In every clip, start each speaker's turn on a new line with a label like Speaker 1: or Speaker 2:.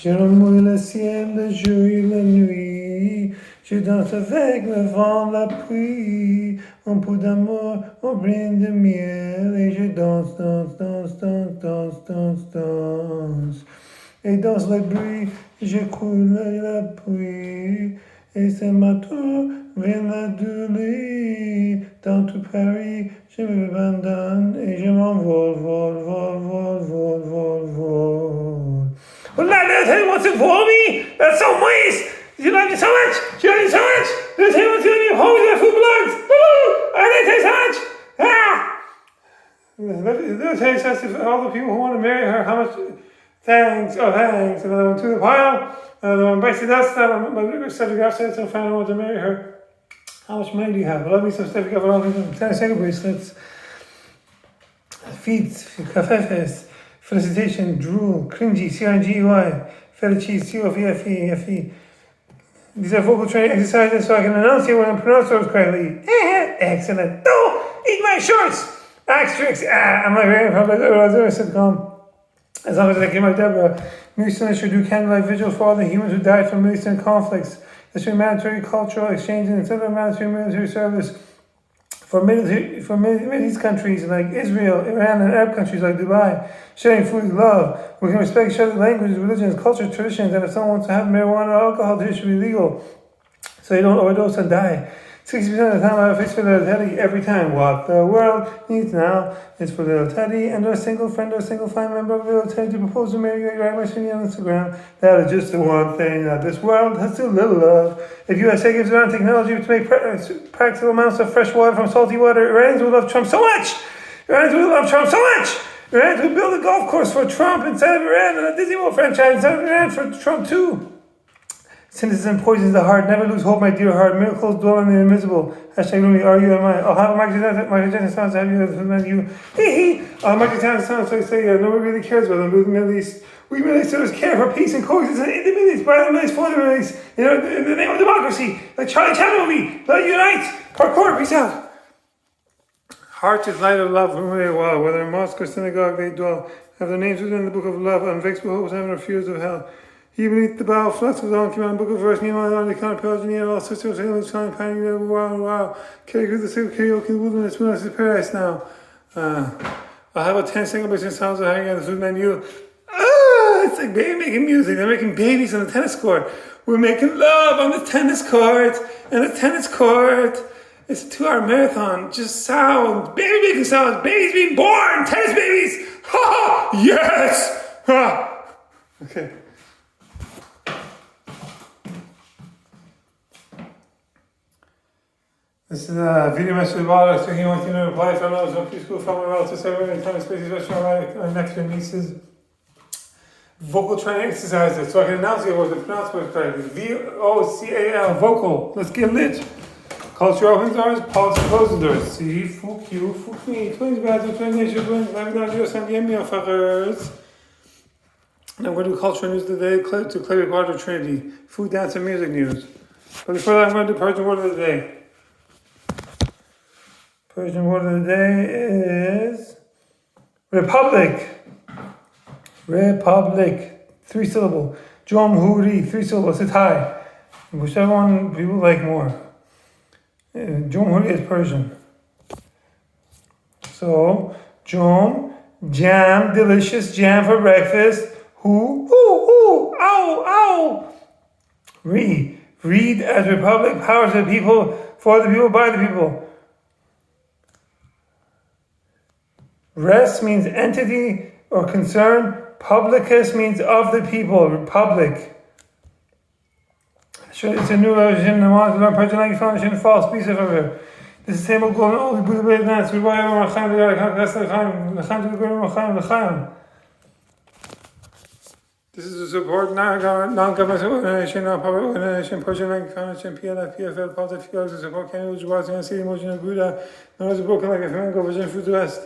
Speaker 1: Je remouille le ciel, le jour et la nuit. Je danse avec le vent, la pluie. Un peu d'amour, un brin de miel. Et je danse, danse, danse, danse, danse, danse, danse. Et dans le bruit, je coule la pluie. Et c'est ma tour, vient l'Adelie. Dans tout Paris, je m'abandonne et je m'envole, vol, vol, vol, vol, vol, vol. Well, I'll tell you what's it for me. That's some waste. You love me so much. You love me so much. I'll tell you what's in your home where food belongs. I love you so much. Let me tell you something for all the people who want to marry her. How much thanks. Another one to the pile. Another one bites the dust. My bigger Steffi Graf said some fan want to marry her. How much money do you have? I love me some Steffi Graf. I love me some tennis ankle bracelets. Feet. Cafefes. Felicitation, drool, cringy, C-R-N-G-E-Y, Felici, C-O-V-F-E-F-E. These are vocal training exercises so I can enunciate when I pronounce those correctly. Excellent. Don't eat my shorts! Asterisk. I'm like very public sitcom. As long as I came out Deborah. Houston should do candlelight vigils for all the humans who died from Middle Eastern conflicts. There should be mandatory cultural exchange and instead of mandatory military service. For Middle East countries like Israel, Iran, and Arab countries like Dubai, sharing food is love. We can respect each other's languages, religions, culture, traditions, and if someone wants to have marijuana or alcohol, it should be legal, so you don't overdose and die. 60% of the time I have a face for little Teddy every time. What the world needs now is for little Teddy and a single friend or a single family member of little Teddy to propose to marry you. Write my shitty on Instagram. That is just the one thing that this world has too little of. If USA gives around technology to make practical amounts of fresh water from salty water, Iranians would love Trump so much. Iranians would build a golf course for Trump inside of Iran and a Disney World franchise inside of Iran for Trump too. Cynicism poisons the heart. Never lose hope, my dear heart. Miracles dwell in the invisible. Hashtag Lumi, R-U-M-I. I'll have Michael Jackson sounds to have you. Michael Jackson sounds so say, nobody really cares about the Middle East. We Middle Easterners care for peace and coexistence in the Middle East, by the Middle East, for the Middle East. In the name of democracy. Like Charlie Chaplin movie. Let unite. Parkour, peace out. Heart is light of love from where they dwell. Whether in mosque or synagogue they dwell. Have their names written in the book of love. Unvexed with hopes, heaven or fears of hell. He beneath the bow, flux was on, came out, book of verse, meanwhile, on the count of pillage, and all sisters, aliens, flying, pioneer, wow. Carry through the city, karaoke, the wilderness, wilderness is paradise now. I'll have about 10 single basement sounds of hanging on the food menu. It's like baby making music. They're making babies on the tennis court. We're making love on the tennis court. And the tennis court, it's a 2-hour marathon. Just sound. Baby making sounds. Babies being born. Tennis babies. Ha! Yes! Ha! Okay. This is a video message about us speaking with you to reply from those from preschool, family, relatives, everyone, time, spaces, restaurant, nephews and nieces. Vocal training exercises, so I can announce you what the pronouncement is correctly. V-O-C-A-L, vocal. Let's get lit. Culture opens doors, politics closes doors. See, fuck you, fuck me. Twins, brothers, twins, nations, twins, live down Dios and Yemia fuckers. And I'm going to do culture news today to Clary Water Trinity. Food, dance, and music news. But before that, I'm going to do Persian word of the day. Persian word of the day is Republic. Republic. 3 syllable. Jomhuri. 3 syllable. It's high. Whichever one people like more. Jomhuri is Persian. So, jam, delicious jam for breakfast. Ow, ow. Read as Republic, power to the people, for the people, by the people. Res means entity or concern. Publicus means of the people. Republic. It's a new version. The ones who learn Persian language foundation false. Peace everywhere. This is the same old golden old Buddha Bay dance. This is a support non-government organization, non-public organization, Persian language foundation, PLF, PFL, politics, to support Canada, Jawas, and City, Motion, and Buddha. Known as a broken like a flamenco version food to West.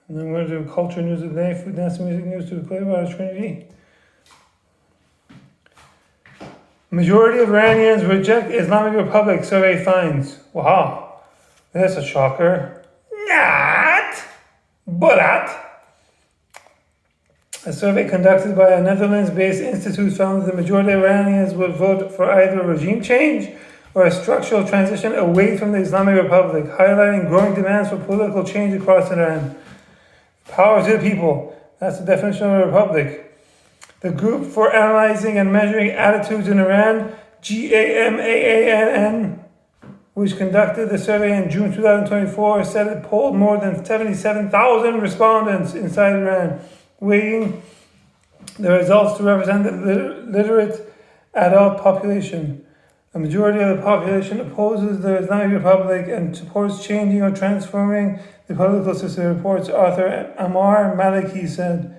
Speaker 1: And then we're going to do culture news of the day, food, dance, and music news to the Clearwater Trinity. Majority of Iranians reject Islamic Republic, survey finds. Wow, that's a shocker. a survey conducted by a Netherlands-based institute found that the majority of Iranians would vote for either a regime change or a structural transition away from the Islamic Republic, highlighting growing demands for political change across Iran. Power to the people. That's the definition of a republic. The Group for Analyzing and Measuring Attitudes in Iran, GAMAANN, which conducted the survey in June 2024, said it polled more than 77,000 respondents inside Iran, weighing the results to represent the literate adult population. A majority of the population opposes the Islamic Republic and supports changing or transforming the political system, reports author Ammar Maliki said.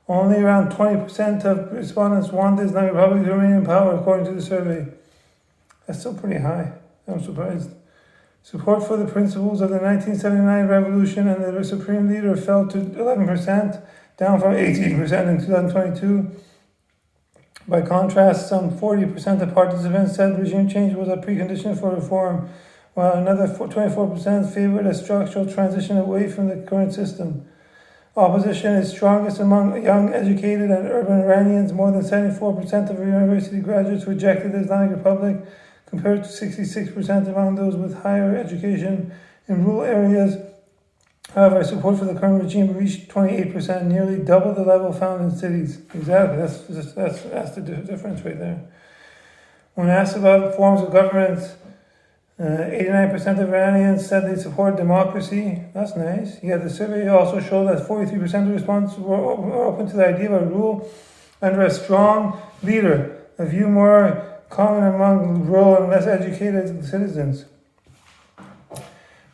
Speaker 1: Only around 20% of respondents want the Islamic Republic to remain in power, according to the survey. That's still pretty high. I'm surprised. Support for the principles of the 1979 revolution and the supreme leader fell to 11%, down from 18% in 2022. By contrast, some 40% of participants said regime change was a precondition for reform, while another 24% favored a structural transition away from the current system. Opposition is strongest among young, educated, and urban Iranians. More than 74% of university graduates rejected the Islamic Republic, compared to 66% among those with higher education. In rural areas, however, support for the current regime reached 28%, nearly double the level found in cities. Exactly, that's the difference right there. When asked about forms of government, 89% of Iranians said they support democracy. That's nice. Yet the survey also showed that 43% of respondents were open to the idea of a rule under a strong leader, a view more common among rural and less educated citizens.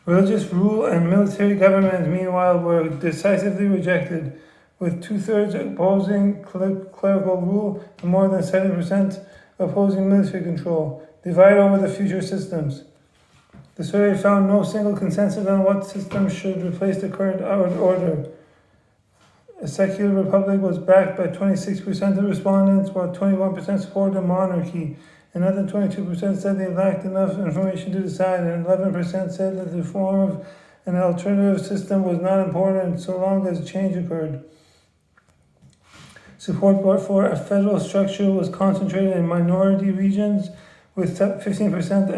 Speaker 1: Religious rule and military government, meanwhile, were decisively rejected, with 2/3 opposing clerical rule and more than 70% opposing military control, divide over the future systems. The survey found no single consensus on what system should replace the current order. A secular republic was backed by 26% of respondents, while 21% supported a monarchy. Another 22% said they lacked enough information to decide, and 11% said that the form of an alternative system was not important so long as change occurred. Support for a federal structure was concentrated in minority regions, with 15%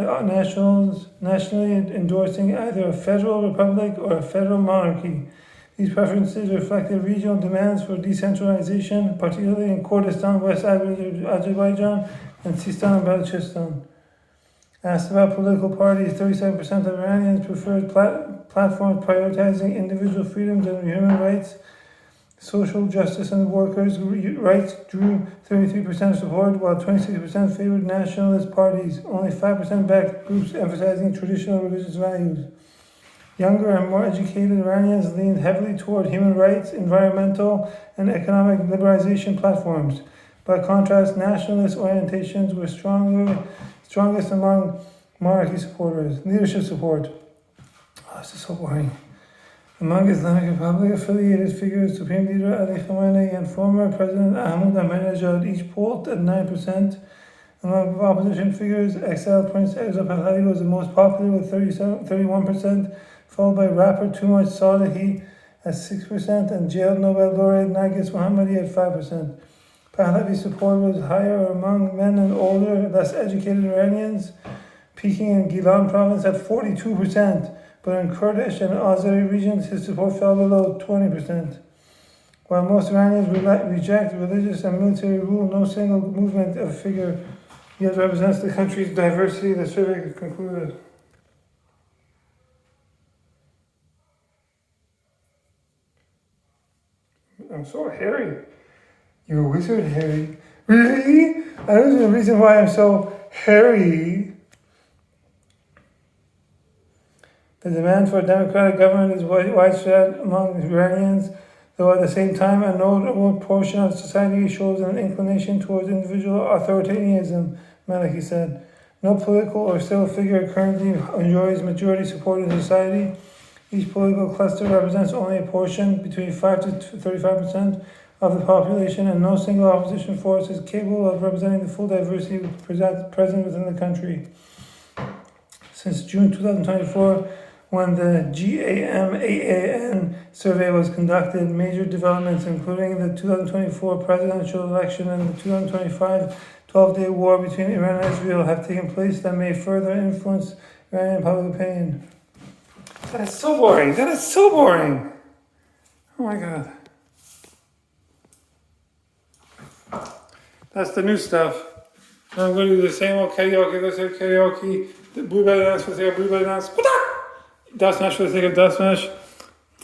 Speaker 1: nationally endorsing either a federal republic or a federal monarchy. These preferences reflected regional demands for decentralization, particularly in Kurdistan, West Azerbaijan, and Sistan and Balochistan. Asked about political parties, 37% of Iranians preferred platforms prioritizing individual freedoms and human rights. Social justice and workers' rights drew 33% support, while 26% favored nationalist parties. Only 5% backed groups emphasizing traditional religious values. Younger and more educated Iranians leaned heavily toward human rights, environmental, and economic liberalization platforms. By contrast, nationalist orientations were strongest among monarchy supporters. Leadership support. Oh, this is so boring. Among Islamic Republic affiliated figures, Supreme Leader Ali Khamenei and former President Ahmadinejad each polled at 9%. Among opposition figures, exiled Prince Reza Pahlavi was the most popular with 31%, followed by rapper Tumaj Salehi at 6% and jailed Nobel laureate Nargis Mohammadi at 5%. Pahlavi's support was higher among men and older, less educated Iranians, peaking in Gilan province at 42%. But in Kurdish and Azeri regions, his support fell below 20%. While most Iranians reject religious and military rule, no single movement of figure yet represents the country's diversity, the survey concluded. I'm so hairy. You're a wizard, Harry. Really? That is the reason why I'm so hairy. The demand for a democratic government is widespread among Iranians, though at the same time a notable portion of society shows an inclination towards individual authoritarianism, Maliki said. No political or civil figure currently enjoys majority support in society. Each political cluster represents only a portion, between 5 to 35% of the population, and no single opposition force is capable of representing the full diversity present within the country. Since June 2024, When the GAMAAN survey was conducted, major developments, including the 2024 presidential election and the 2025 12-day war between Iran and Israel, have taken place that may further influence Iranian public opinion. That is so boring. That is so boring. Oh my God. That's the new stuff. Now I'm going to do the same old karaoke. Let's say karaoke. The blueberry dance for the sake of blueberry dance. Dust mash for the sake of dust mash.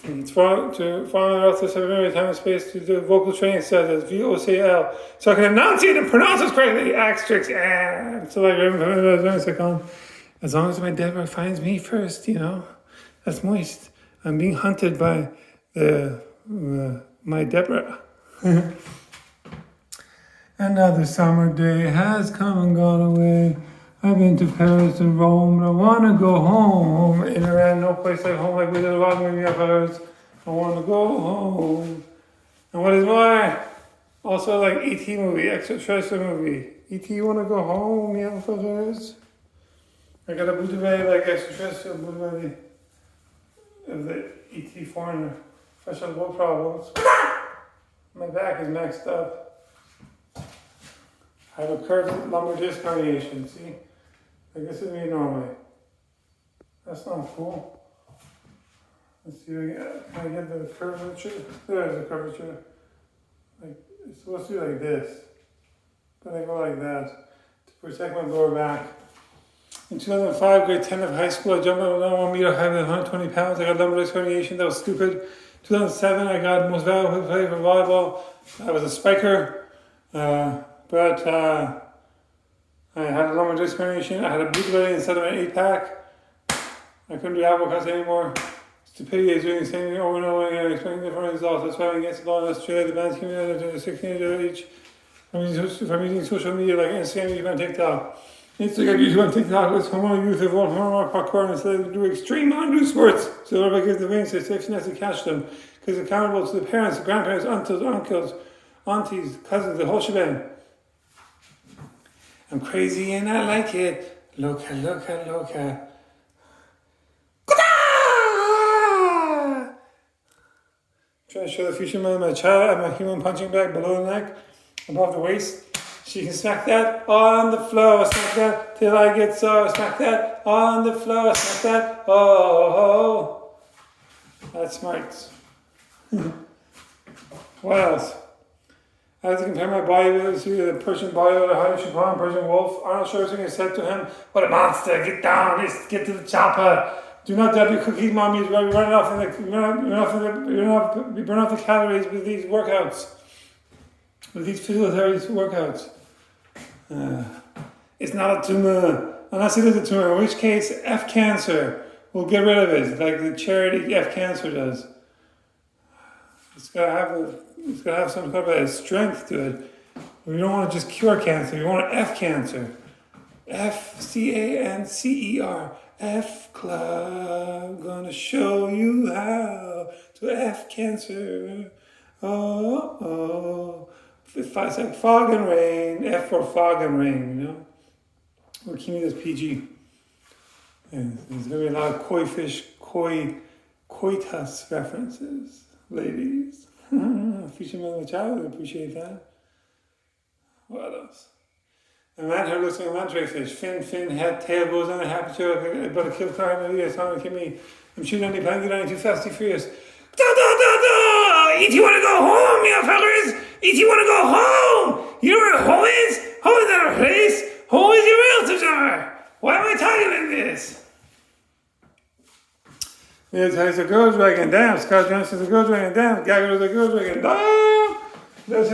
Speaker 1: To follow out this every time and space to do vocal training says as VOCL. So I can enunciate and pronounce this correctly. Asterisk. So like as long as my Deborah finds me first, you know. That's moist. I'm being hunted by my Deborah. Another summer day has come and gone away. I've been to Paris and Rome, but I want to go home. In Iran, no place like home, like we did a lot when we got Paris. I want to go home. And what is more, also like E.T. movie, extraterrestrial movie. E.T., you want to go home, yeah, fuckers? I got a bouteille like extraterrestrial bouteille of the E.T. foreigner. Fresh out of boat problems. My back is messed up. I have a curved lumbar disc herniation, see? Like this is me normally. That's not cool. Let's see, can I get the curvature? There's the curvature. Like, it's supposed to be like this. But I go like that to protect my lower back. In 2005, grade 10 of high school, I jumped up 1 meter higher than 120 pounds. I got lumbar disc herniation. That was stupid. 2007, I got most valuable player for volleyball. I was a spiker. But I had a lumbar disc herniation. I had a boot belly instead of an 8-pack. I couldn't do abs anymore. Stupidity is doing the same thing over and over again, expecting different results. That's why against the law in Australia, the bands came in at 16 years each. From using social media like Instagram, YouTube, and TikTok. Instagram, YouTube, and TikTok, let's hormonal youth evolve hormonal parkour instead of do extreme undo sports. So everybody gives the wings, so safety nets to catch them. Because it's accountable to the parents, the grandparents, uncles, aunties, cousins, the whole shebang. I'm crazy and I like it. Loca, loca, loca. Trying to show the future mother of my child. I have a human punching bag below the neck, above the waist. She can smack that on the floor, smack that till I get sore. Smack that on the floor, smack that. Oh. That's smart. What else? I had to compare my body to the Persian body of the Haile Chupin, Persian wolf. Arnold Schwarzenegger said to him, "What a monster! Get down! Get to the chopper! Do not double your cookies, mommy. You're running off you burn off the calories with these workouts, with these physical therapy workouts. It's not a tumor, unless it is a tumor. In which case, F cancer will get rid of it, like the charity F cancer does. It's gotta have some kind of strength to it. We don't want to just cure cancer. We want to F cancer. FCANCER. F Club. Gonna show you how to F cancer. Oh. It's like fog and rain. F for fog and rain, you know? We're keeping this PG. And there's gonna be a lot of koi fish, coitus references, ladies. Future mother child would appreciate that. What else? A man who looks like a manta fish. Fin, head, tail goes on a happy tail, but a kill car in the ear, sound like me. I'm shooting on the plane, get on too fast, too furious. E.T. wanna go home, you fuckers! E.T. wanna go home! You know where home is? Home is not a place! Home is your relatives are! Why am I talking like this? There's a girl dragon, damn. Scott Johnson's a girl dragon, damn. Gagger's a girl dragon, damn. Scott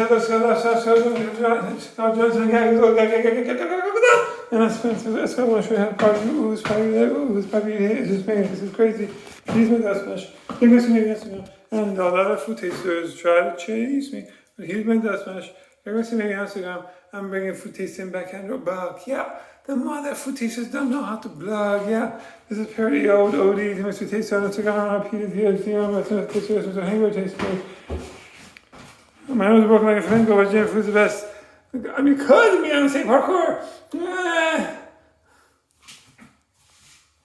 Speaker 1: Johnson, Gagger's a and that's going to show you how part of the ooze, probably it's just me. This is crazy. Please make that smash. And all the other food tasters try to chase me, but here's my dust smash. You're going to see me on Instagram. I'm bringing food tasting back and back. Yeah, the mother food tasters don't know how to blog. Yeah, this is parody old OD. The food taster on Instagram. I repeated here. See, I'm going to taste this. A hangover taste. My nose is broken like a flamingo, but Jim food's the best. I mean, could me on the same parkour.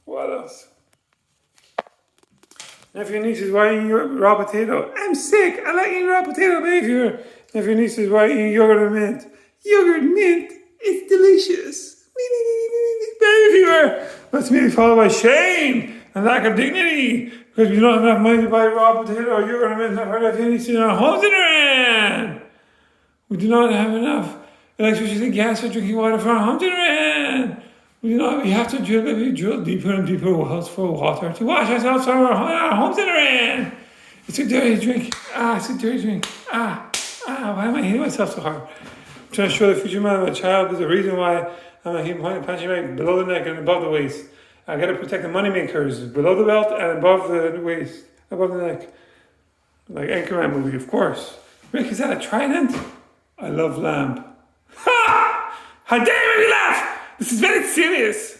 Speaker 1: What else? If your niece is why eating raw potato, I'm sick. I like eating raw potato, baby. If your niece is why eating yogurt and mint, it's delicious. Baby fever. That's immediately followed by shame and lack of dignity because we don't have enough money to buy raw potato or yogurt and mint. I've heard of your niece in our homes in Iran. We do not have enough electricity, gas, or drinking water for our homes in Iran. We have to drill deeper and deeper wells for water to wash ourselves from our homes in Iran. It's a dirty drink. It's a dirty drink. Why am I hitting myself so hard? I'm trying to show the future man of a child there's a reason why I'm hitting my punching bag below the neck and above the waist. I gotta protect the money makers below the belt and above the waist, above the neck. Like Anchorman movie, of course. Rick, is that a trident? I love lamb. Ha! How dare you laugh! This is very serious.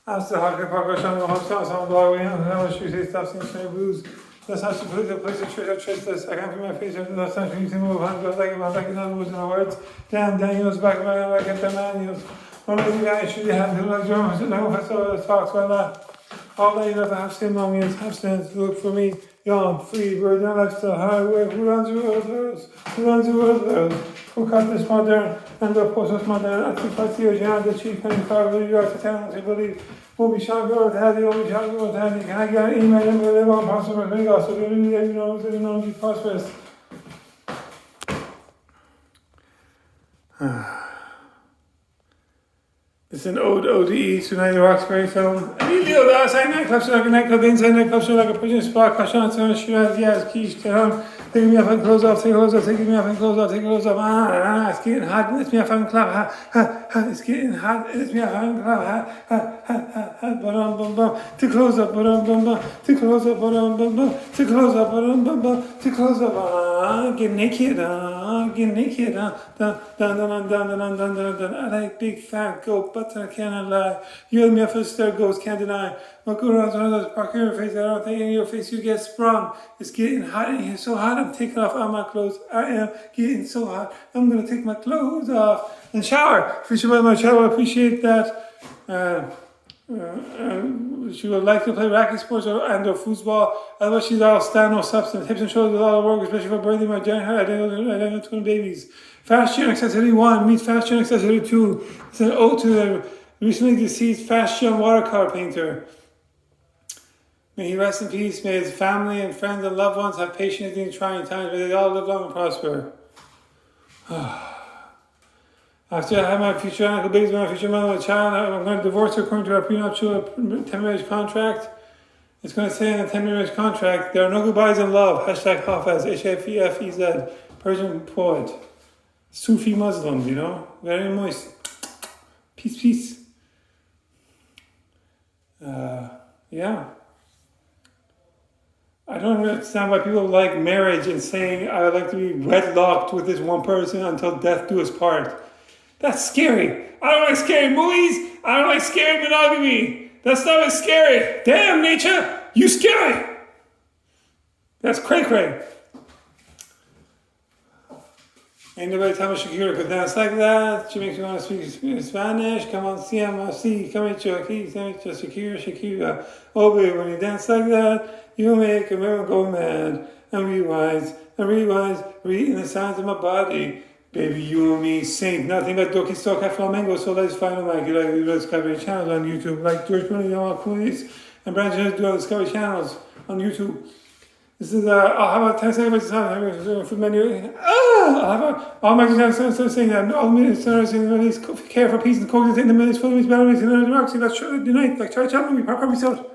Speaker 1: I'm still hard park on the home stop, on Broadway, and how much you say stop singing Sunny Blues. That's how she put the place of church, I can't put my face over the last time she used to move hands, but like I'm like another words in her words. Damn, Daniel's back of my back at the manuals. One of the guys should have the like drums, and I hope I saw the talks by that. All day, you have to have same moments, have stands, look for me. Yawn, free, bird, and lifestyle, hard work, who runs the world, who cut this modern, and the postmodern, I think I see a giant, the chief, and carver, New York, the town, I believe, will be shot, go to Hattie, will be shot, go to Hattie, can I get an email, and live on possible, maybe also, they know, be prosperous. It's an ode to the Roxbury film. Immediately, the outside nightclub, so like a nightclub, the inside nightclub, so like a prison spot, Kashan, so Shiraz, yes, Kish, Tehran, taking me off and close off, taking me off and close off, it's getting hot, it's me off and clap, it's getting hot, it's me off and clap, to close up, to close up, to close up, to close up, get naked, I like big fat goat, but I cannot lie. You and me off a star ghost, can't deny. Look around one of those park in your face, I don't think in your face you get sprung. It's getting hot in here, so hot I'm taking off all my clothes. I am getting so hot, I'm gonna take my clothes off and shower. Future my child will appreciate that. She would like to play racket sports or foosball. Otherwise, she's all stand no substance. Hips and shoulders, a lot of work, especially for birthing my giant head. I don't twin babies. Fast Gen Accessory 1 meets Fast Gen Accessory 2. It's an ode to the recently deceased Fast Gen watercolor painter. May he rest in peace. May his family and friends and loved ones have patience in trying times. May they all live long and prosper. After I have my future uncle babies, my future mother, and child, I'm going to divorce her according to our prenuptial 10 marriage contract. It's going to say in the 10 marriage contract, there are no goodbyes in love. Hashtag Hafez, H-A-F-E-Z, Persian poet. Sufi Muslims, very moist. Peace. Yeah. I don't understand why people like marriage and saying, I would like to be wedlocked with this one person until death do us part. That's scary. I don't like scary movies. I don't like scary monogamy. That stuff is scary. Damn, nature, you scary. That's cray-cray. Ain't nobody tell me Shakira could dance like that. She makes me want to speak Spanish. Come on, see, come at Shakira. Oh, baby, when you dance like that, you make a woman go mad. And rewinds, reading the signs of my body. Baby, you and me sing nothing but Doki Stoka Flamengo, so let's find out like Discovery channels on YouTube, like George Clooney, Jamal Clooney's, and Branches do Discovery channels on YouTube. This is, I'll have a 10 seconds of food menu. I'll have all my examples saying that all minutes care for peace and coexist in the minutes, full of these batteries and democracy. Let's try to unite, like try to challenge me, proper myself.